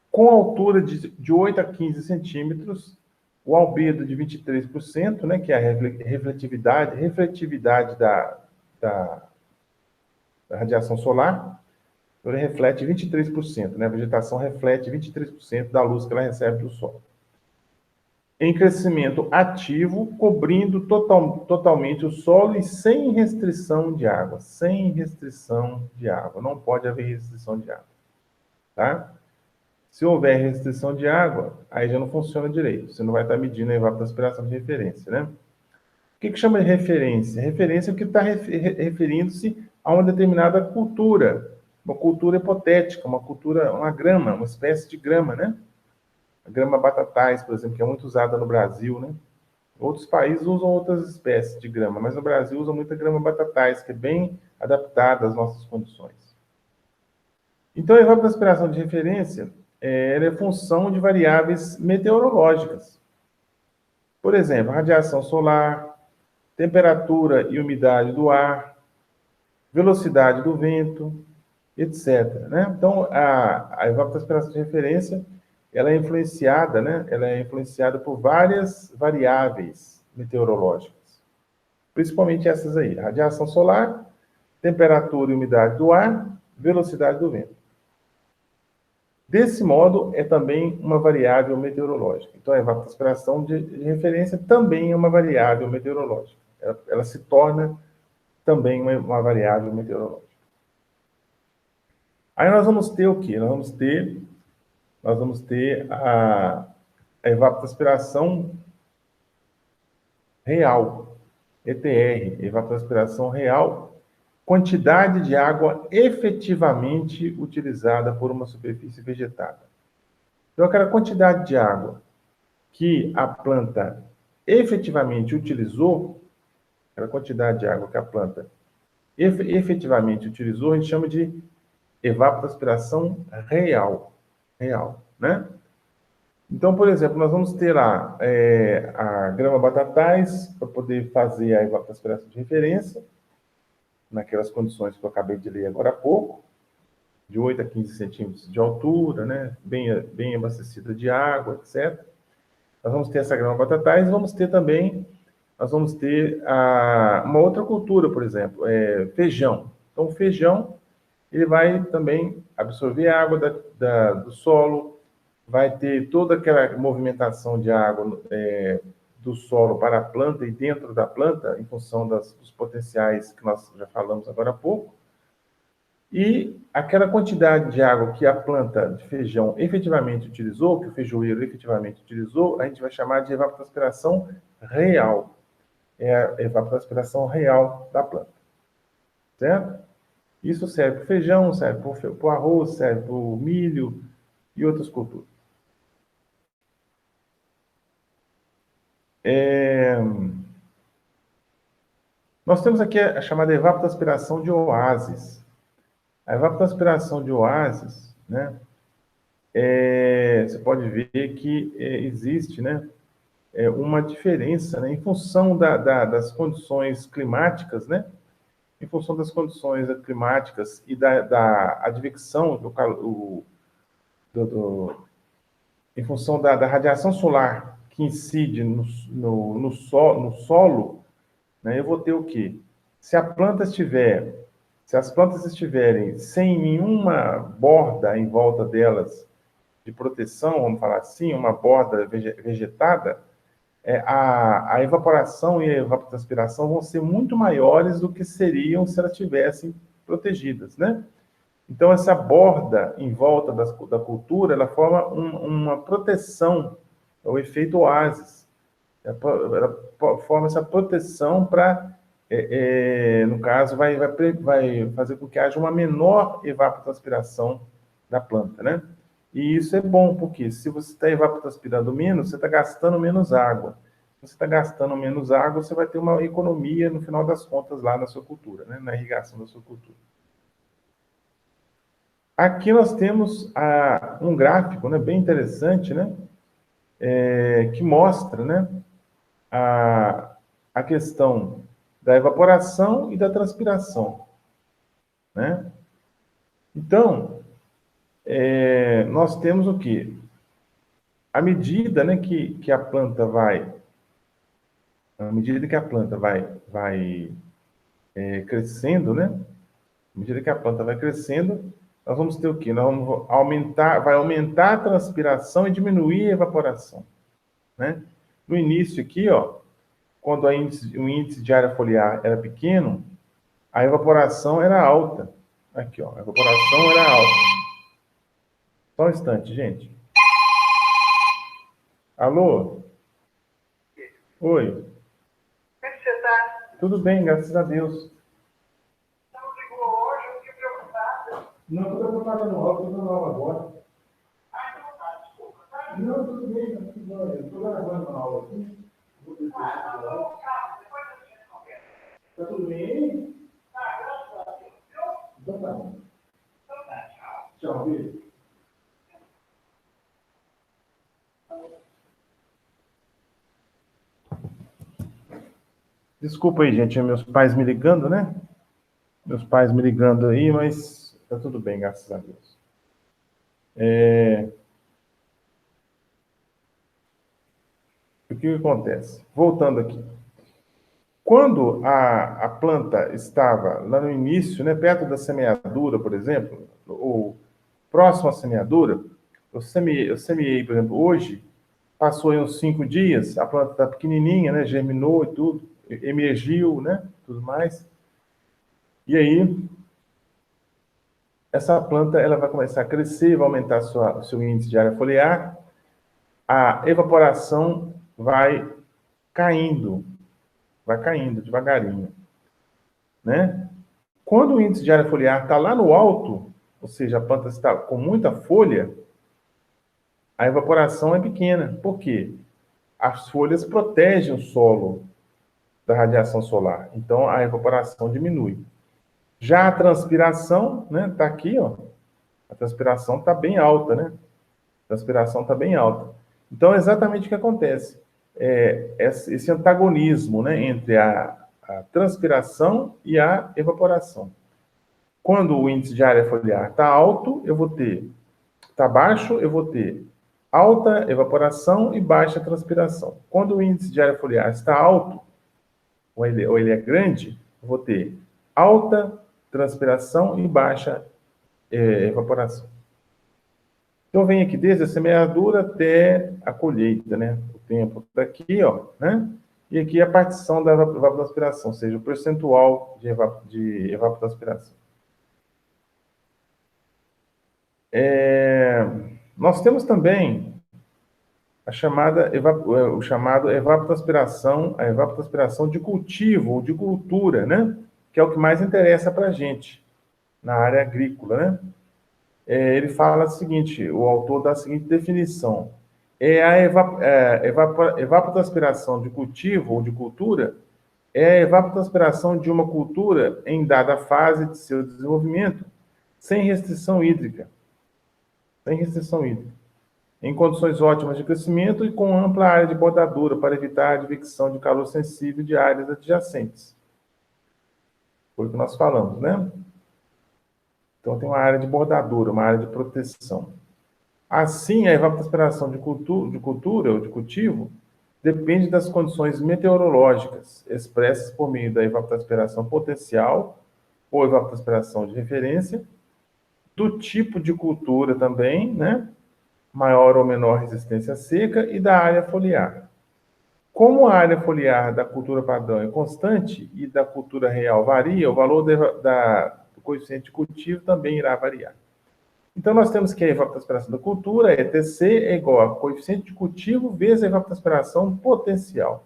com altura de 8 a 15 centímetros, o albedo de 23%, né, que é a refletividade da radiação solar, ele reflete 23%, né, a vegetação reflete 23% da luz que ela recebe do Sol. Em crescimento ativo, cobrindo totalmente o solo e sem restrição de água. Sem restrição de água. Não pode haver restrição de água. Tá? Se houver restrição de água, aí já não funciona direito. Você não vai estar medindo a evapotranspiração de referência, né? O que chama de referência? Referência é o que está referindo-se a uma determinada cultura. Uma cultura hipotética, uma grama, uma espécie de grama, né? A grama batatais, por exemplo, que é muito usada no Brasil, né? Outros países usam outras espécies de grama, mas no Brasil usa muita grama batatais, que é bem adaptada às nossas condições. Então, a evapotranspiração de referência ela é função de variáveis meteorológicas. Por exemplo, radiação solar, temperatura e umidade do ar, velocidade do vento, etc. Né? Então, a evapotranspiração de referência ela é influenciada, né? Ela é influenciada por várias variáveis meteorológicas, principalmente essas aí: radiação solar, temperatura e umidade do ar, velocidade do vento. Desse modo, é também uma variável meteorológica. Então, a evapotranspiração de referência também é uma variável meteorológica. Ela se torna também uma variável meteorológica. Aí nós vamos ter o quê? Nós vamos ter a evapotranspiração real, ETR, evapotranspiração real, quantidade de água efetivamente utilizada por uma superfície vegetada. Então, aquela quantidade de água que a planta efetivamente utilizou, aquela quantidade de água que a planta efetivamente utilizou, a gente chama de evapotranspiração real, né? Então, por exemplo, nós vamos ter lá a grama batatais para poder fazer a evapotranspiração de referência, naquelas condições que eu acabei de ler agora há pouco, de 8 a 15 centímetros de altura, né? Bem abastecida de água, etc. Nós vamos ter essa grama batatais, nós vamos ter uma outra cultura, por exemplo, feijão. Então, o feijão, ele vai também absorver água do solo, vai ter toda aquela movimentação de água do solo para a planta e dentro da planta, em função dos potenciais que nós já falamos agora há pouco. E aquela quantidade de água que a planta de feijão efetivamente utilizou, que o feijoeiro efetivamente utilizou, a gente vai chamar de evapotranspiração real. É a evapotranspiração real da planta. Certo? Isso serve para o feijão, serve para o arroz, serve para o milho e outras culturas. Nós temos aqui a chamada evapotranspiração de oásis. A evapotranspiração de oásis, né, você pode ver que existe, né, uma diferença, né, em função das condições climáticas, né, em função das condições climáticas e da advecção em função da radiação solar que incide no solo, né, eu vou ter o quê? Se as plantas estiverem sem nenhuma borda em volta delas de proteção, vamos falar assim, uma borda vegetada, a evaporação e a evapotranspiração vão ser muito maiores do que seriam se elas estivessem protegidas, né? Então, essa borda em volta da cultura, ela forma uma proteção, é o efeito oásis. Ela forma essa proteção para, no caso, vai fazer com que haja uma menor evapotranspiração da planta, né? E isso é bom, porque se você está evapotranspirando menos, você está gastando menos água. Se você está gastando menos água, você vai ter uma economia, no final das contas, lá na sua cultura, né? Na irrigação da sua cultura. Aqui nós temos um gráfico, né, bem interessante, né? Que mostra, né, a questão da evaporação e da transpiração, né? Então, nós temos o quê? À medida, né, que a planta vai crescendo, né? À medida que a planta vai crescendo, nós vamos ter o quê? Nós vamos vai aumentar a transpiração e diminuir a evaporação, né? No início aqui, ó, quando o índice de área foliar era pequeno, a evaporação era alta. Aqui, ó, a evaporação era alta. Só um instante, gente. Alô? Oi. Como é que você está? Tudo bem, graças a Deus. Você não ligou hoje, eu fiquei preocupada. Não, estou preocupada não, estou dando aula agora. Ah, então tá, desculpa, tá? Não, tudo bem, eu estou gravando a aula aqui. Tá, então calma, depois a gente conversa. Tá tudo bem? Tá, graças a Tchau, beijo. Desculpa aí, gente, meus pais me ligando, né? Meus pais me ligando aí, mas tá tudo bem, graças a Deus. O que acontece? Voltando aqui. Quando a planta estava lá no início, né, perto da semeadura, por exemplo, ou próximo à semeadura, eu semeei, por exemplo, hoje, passou aí uns 5 dias, a planta está pequenininha, né, germinou e tudo, emergiu, né, tudo mais. E aí, essa planta ela vai começar a crescer, vai aumentar o seu índice de área foliar, a evaporação vai caindo devagarinho, né? Quando o índice de área foliar está lá no alto, ou seja, a planta está com muita folha, a evaporação é pequena. Por quê? As folhas protegem o solo da radiação solar, então a evaporação diminui. Já a transpiração, né, está aqui, ó, a transpiração está bem alta, né? A transpiração está bem alta. Então, é exatamente o que acontece. Esse antagonismo, né, entre a transpiração e a evaporação. Quando o índice de área foliar está alto, eu vou ter, está baixo, eu vou ter alta evaporação e baixa transpiração. Quando o índice de área foliar está alto, ou ele é grande, eu vou ter alta transpiração e baixa evaporação. Então, vem aqui desde a semeadura até a colheita, né? O tempo daqui, ó, né? E aqui a partição da evapotranspiração, ou seja, o percentual de evapotranspiração. Nós temos também o chamado evapotranspiração, a evapotranspiração de cultivo ou de cultura, né? Que é o que mais interessa para a gente na área agrícola, né? Ele fala o seguinte, o autor dá a seguinte definição: evapotranspiração de cultivo ou de cultura é a evapotranspiração de uma cultura em dada fase de seu desenvolvimento, sem restrição hídrica, em condições ótimas de crescimento e com ampla área de bordadura para evitar a advecção de calor sensível de áreas adjacentes. Foi o que nós falamos, né? Então, tem uma área de bordadura, uma área de proteção. Assim, a evapotranspiração de cultura ou de cultivo depende das condições meteorológicas expressas por meio da evapotranspiração potencial ou evapotranspiração de referência, do tipo de cultura também, né? Maior ou menor resistência à seca, e da área foliar. Como a área foliar da cultura padrão é constante e da cultura real varia, o valor do coeficiente de cultivo também irá variar. Então, nós temos que a evapotranspiração da cultura, ETC, é igual a coeficiente de cultivo vezes a evapotranspiração potencial.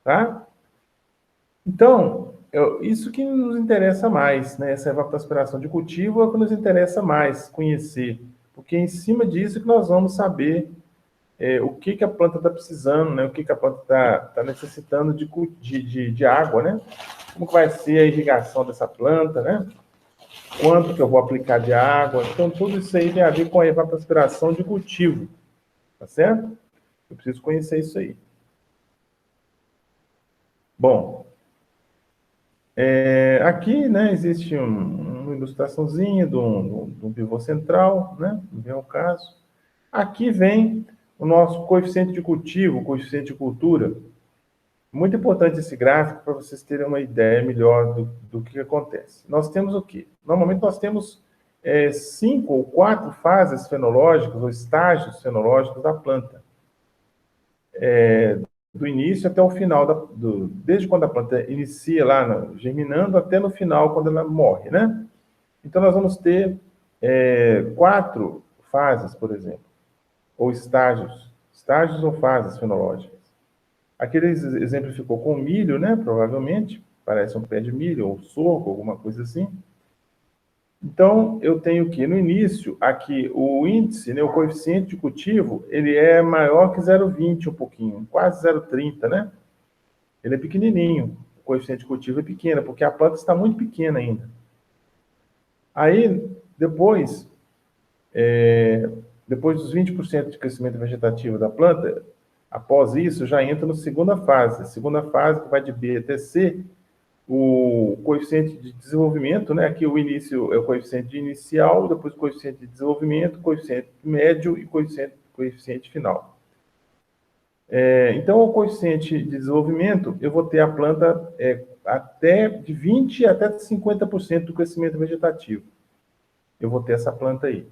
Tá? Então, isso que nos interessa mais, né? Essa evapotranspiração de cultivo é o que nos interessa mais conhecer, porque é em cima disso que nós vamos saber o que a planta está precisando, né? O que a planta está necessitando de água, né? Como que vai ser a irrigação dessa planta, né? Quanto que eu vou aplicar de água. Então, tudo isso aí tem a ver com a evapotranspiração de cultivo, tá certo? Eu preciso conhecer isso aí. Bom, aqui, né, existe uma ilustraçãozinha de um pivô central, né? Vem o caso. Aqui vem o nosso coeficiente de cultivo, o coeficiente de cultura. Muito importante esse gráfico para vocês terem uma ideia melhor do que acontece. Nós temos o quê? Normalmente nós temos 5 ou 4 fases fenológicas ou estágios fenológicos da planta. Do início até o final, desde quando a planta inicia lá germinando até no final, quando ela morre, né? Então nós vamos ter 4 fases, por exemplo, ou estágios ou fases fenológicas. Aqui ele exemplificou com milho, né? Provavelmente, parece um pé de milho, ou sorgo, alguma coisa assim. Então, eu tenho que, no início, aqui, o índice, né, o coeficiente de cultivo, ele é maior que 0,20 um pouquinho, quase 0,30, né? Ele é pequenininho. O coeficiente de cultivo é pequeno, porque a planta está muito pequena ainda. Aí, depois dos 20% de crescimento vegetativo da planta, após isso, já entra na segunda fase. A segunda fase, que vai de B até C, o coeficiente de desenvolvimento, né? Aqui o início é o coeficiente inicial, depois o coeficiente de desenvolvimento, coeficiente médio e coeficiente final. Então, o coeficiente de desenvolvimento, eu vou ter a planta até de 20% até 50% do crescimento vegetativo. Eu vou ter essa planta aí.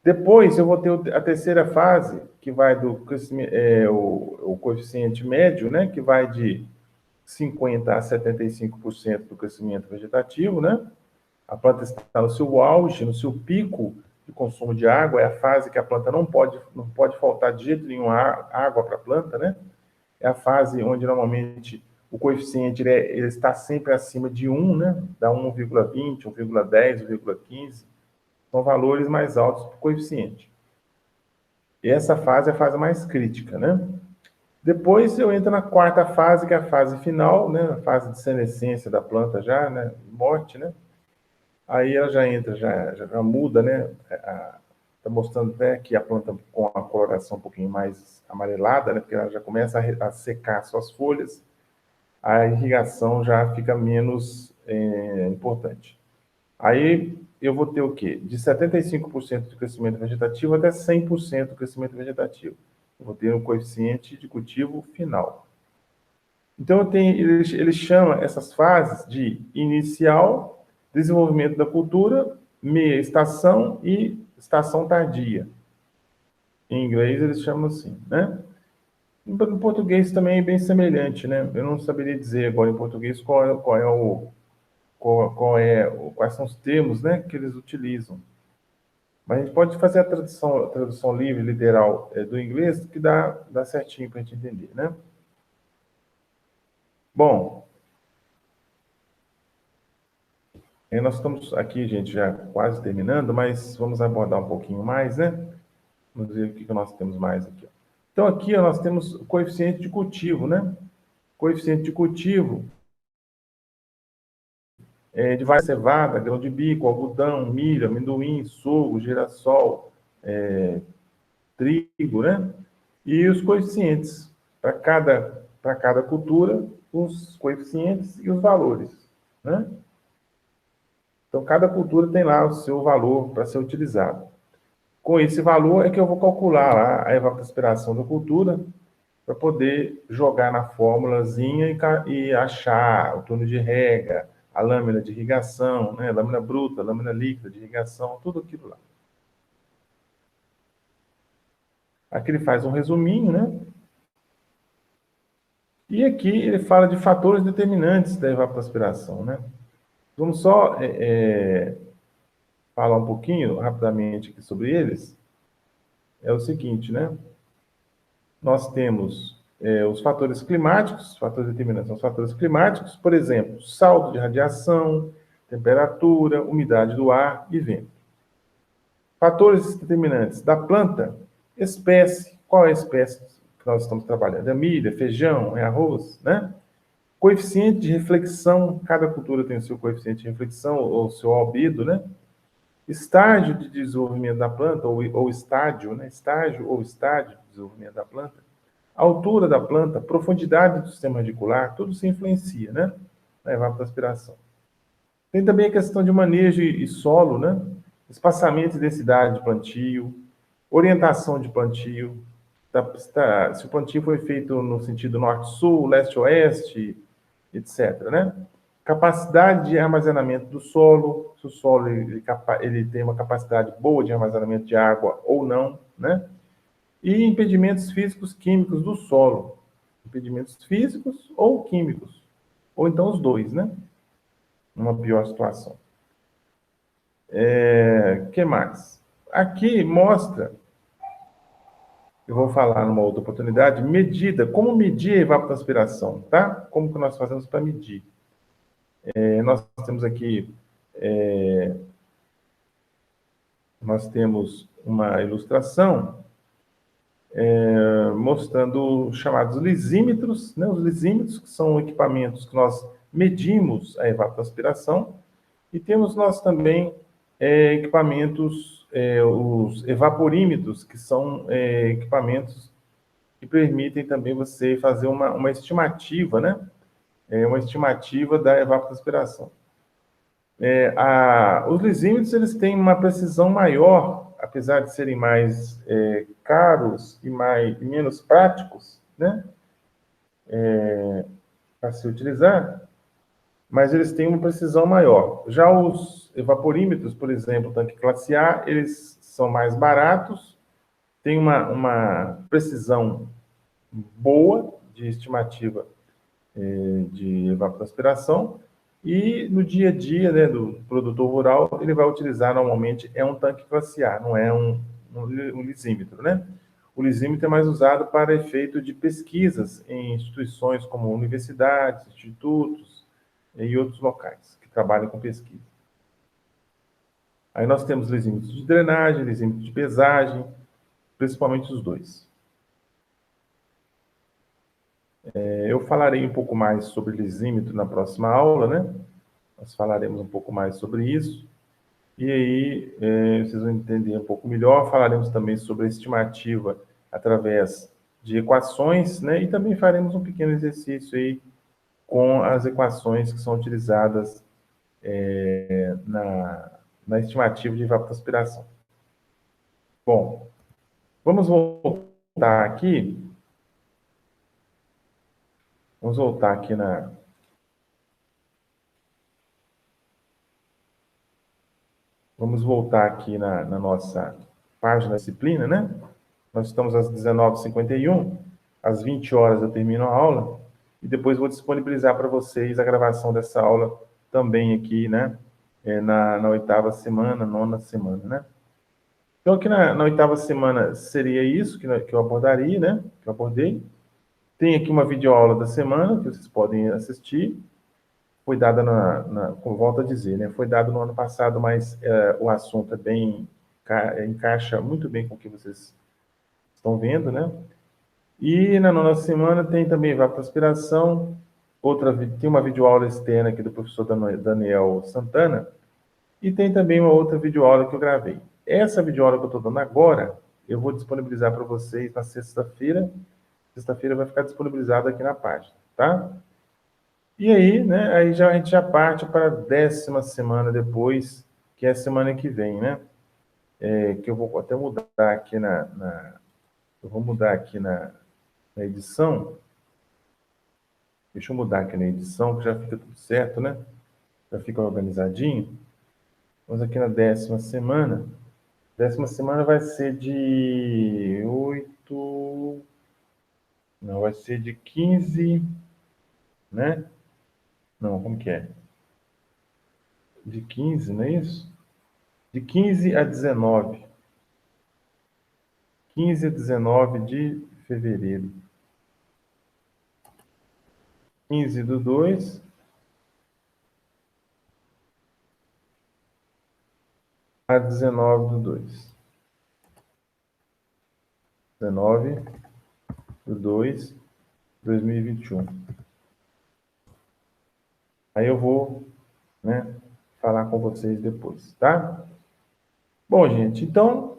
Depois, eu vou ter a terceira fase, que vai do crescimento, o coeficiente médio, né? Que vai de 50% a 75% do crescimento vegetativo, né? A planta está no seu auge, no seu pico de consumo de água, é a fase que a planta não pode faltar de jeito nenhum água para a planta, né? É a fase onde normalmente o coeficiente ele está sempre acima de 1, né? Dá 1,20, 1,10, 1,15. São valores mais altos para o coeficiente. E essa fase é a fase mais crítica, né? Depois eu entro na quarta fase, que é a fase final, né? A fase de senescência da planta já, né? Morte, né? Aí ela já entra, já muda, né? Está mostrando até que a planta com a coloração um pouquinho mais amarelada, né? Porque ela já começa a secar suas folhas, a irrigação já fica menos importante. Aí eu vou ter o quê? De 75% de crescimento vegetativo até 100% de crescimento vegetativo. Eu vou ter um coeficiente de cultivo final. Então, ele chama essas fases de inicial, desenvolvimento da cultura, meia estação e estação tardia. Em inglês, eles chamam assim, né? No português também é bem semelhante, né? Eu não saberia dizer agora em português quais são os termos, né, que eles utilizam. Mas a gente pode fazer a tradução livre, literal, do inglês, que dá certinho para a gente entender, né? Bom, nós estamos aqui, gente, já quase terminando, mas vamos abordar um pouquinho mais, né? Vamos ver o que nós temos mais aqui. Então, aqui nós temos o coeficiente de cultivo, né? Coeficiente de cultivo de várias cevada, grão de bico, algodão, milho, amendoim, sorgo, girassol, trigo, né? E os coeficientes. Para cada cultura, os coeficientes e os valores, né? Então, cada cultura tem lá o seu valor para ser utilizado. Com esse valor é que eu vou calcular a evapotranspiração da cultura para poder jogar na fórmulazinha e achar o turno de rega, a lâmina de irrigação, né? Lâmina bruta, lâmina líquida de irrigação, tudo aquilo lá. Aqui ele faz um resuminho, né? E aqui ele fala de fatores determinantes da evapotranspiração, né? Vamos só falar um pouquinho, rapidamente, aqui sobre eles. É o seguinte, né? Nós temos os fatores climáticos, fatores determinantes são os fatores climáticos, por exemplo, saldo de radiação, temperatura, umidade do ar e vento. Fatores determinantes da planta, espécie, qual é a espécie que nós estamos trabalhando? É milho, é feijão, é arroz, né? Coeficiente de reflexão, cada cultura tem o seu coeficiente de reflexão, ou o seu albedo, né? Estágio de desenvolvimento da planta, ou estádio, né? Estágio ou estádio de desenvolvimento da planta. Altura da planta, profundidade do sistema radicular, tudo se influencia, né? Na evapotranspiração. Tem também a questão de manejo e solo, né? Espaçamento e densidade de plantio, orientação de plantio, se o plantio foi feito no sentido norte-sul, leste-oeste, etc., né? Capacidade de armazenamento do solo, se o solo ele tem uma capacidade boa de armazenamento de água ou não, né? E impedimentos físicos químicos do solo. Impedimentos físicos ou químicos. Ou então os dois, né? Numa pior situação. Que mais? Aqui mostra, eu vou falar numa outra oportunidade, medida, como medir a evapotranspiração, tá? Como que nós fazemos para medir? Nós temos aqui, nós temos uma ilustração mostrando os chamados lisímetros, né? Os lisímetros, que são equipamentos que nós medimos a evapotranspiração, E temos nós também equipamentos, os evaporímetros, que são equipamentos que permitem também você fazer uma estimativa, né? Uma estimativa da evapotranspiração. Os lisímetros, eles têm uma precisão maior, apesar de serem mais caros e menos práticos, né? Para se utilizar, mas eles têm uma precisão maior. Já os evaporímetros, por exemplo, tanque classe A, eles são mais baratos, têm uma precisão boa de estimativa de evapotranspiração, e no dia a dia, né, do produtor rural, ele vai utilizar normalmente um tanque classe A, não é um lisímetro, né? O lisímetro é mais usado para efeito de pesquisas em instituições como universidades, institutos e outros locais que trabalham com pesquisa. Aí nós temos lisímetros de drenagem, lisímetros de pesagem, principalmente os dois. Eu falarei um pouco mais sobre lisímetro na próxima aula, né? Nós falaremos um pouco mais sobre isso. E aí, vocês vão entender um pouco melhor. Falaremos também sobre a estimativa através de equações, né? E também faremos um pequeno exercício aí com as equações que são utilizadas na estimativa de evapotranspiração. Bom, vamos voltar aqui. Vamos voltar aqui Vamos voltar aqui na nossa página da disciplina, né? Nós estamos às 19h51, às 20 horas eu termino a aula, e depois vou disponibilizar para vocês a gravação dessa aula também aqui, né? Na oitava semana, nona semana, né? Então, aqui na oitava semana seria isso que eu abordaria, né? Que eu abordei. Tem aqui uma videoaula da semana que vocês podem assistir. Foi dada volto a dizer, né? Foi dado no ano passado, mas o assunto encaixa muito bem com o que vocês estão vendo, né? E na nona semana tem também evapotranspiração, tem uma videoaula externa aqui do professor Daniel Santana, e tem também uma outra videoaula que eu gravei. Essa videoaula que eu estou dando agora, eu vou disponibilizar para vocês na sexta-feira. Sexta-feira vai ficar disponibilizado aqui na página, tá? E aí, né, a gente já parte para a 10ª semana depois, que é a semana que vem, né? Que eu vou até mudar aqui eu vou mudar aqui na edição. Deixa eu mudar aqui na edição, que já fica tudo certo, né? Já fica organizadinho. Vamos aqui na 10ª semana. 10ª semana vai ser de 8... Não, vai ser de 15, né? Não, como que é? De 15, não é isso? De 15 a 19. 15 a 19 de fevereiro. 15/2 a 19/2. 19/2/2021. Aí eu vou, né, falar com vocês depois, tá? Bom, gente, então,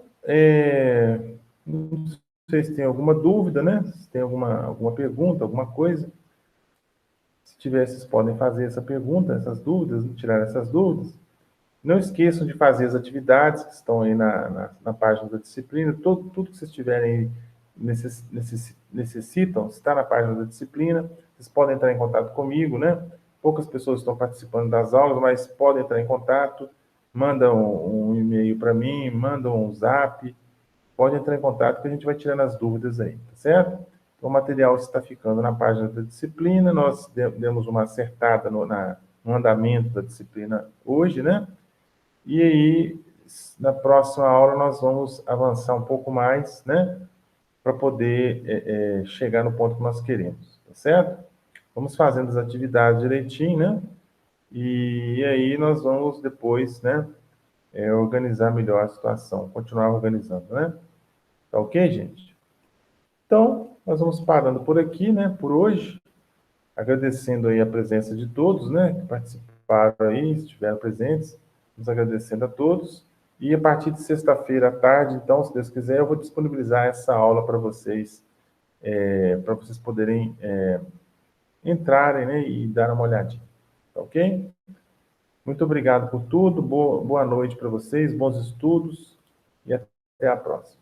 não sei se tem alguma dúvida, né? Se tem alguma pergunta, alguma coisa. Se tiver, vocês podem fazer essa pergunta, essas dúvidas, tirar essas dúvidas. Não esqueçam de fazer as atividades que estão aí na página da disciplina. Tudo que vocês tiverem necessitam, está na página da disciplina. Vocês podem entrar em contato comigo, né? Poucas pessoas estão participando das aulas, mas podem entrar em contato. Mandam um e-mail para mim, mandam um zap. Pode entrar em contato que a gente vai tirando as dúvidas aí, tá certo? Então, o material está ficando na página da disciplina. Nós demos uma acertada no andamento da disciplina hoje, né? E aí, na próxima aula, nós vamos avançar um pouco mais, né? Para poder chegar no ponto que nós queremos, tá certo? Vamos fazendo as atividades direitinho, né? E aí nós vamos depois, né? Organizar melhor a situação, continuar organizando, né? Tá ok, gente? Então, nós vamos parando por aqui, né? Por hoje, agradecendo aí a presença de todos, né? Que participaram participaram aí, estiveram presentes, nos agradecendo a todos. E a partir de sexta-feira à tarde, então, se Deus quiser, eu vou disponibilizar essa aula para vocês poderem entrarem, né, e dar uma olhadinha. Tá ok? Muito obrigado por tudo, boa noite para vocês, bons estudos e até a próxima.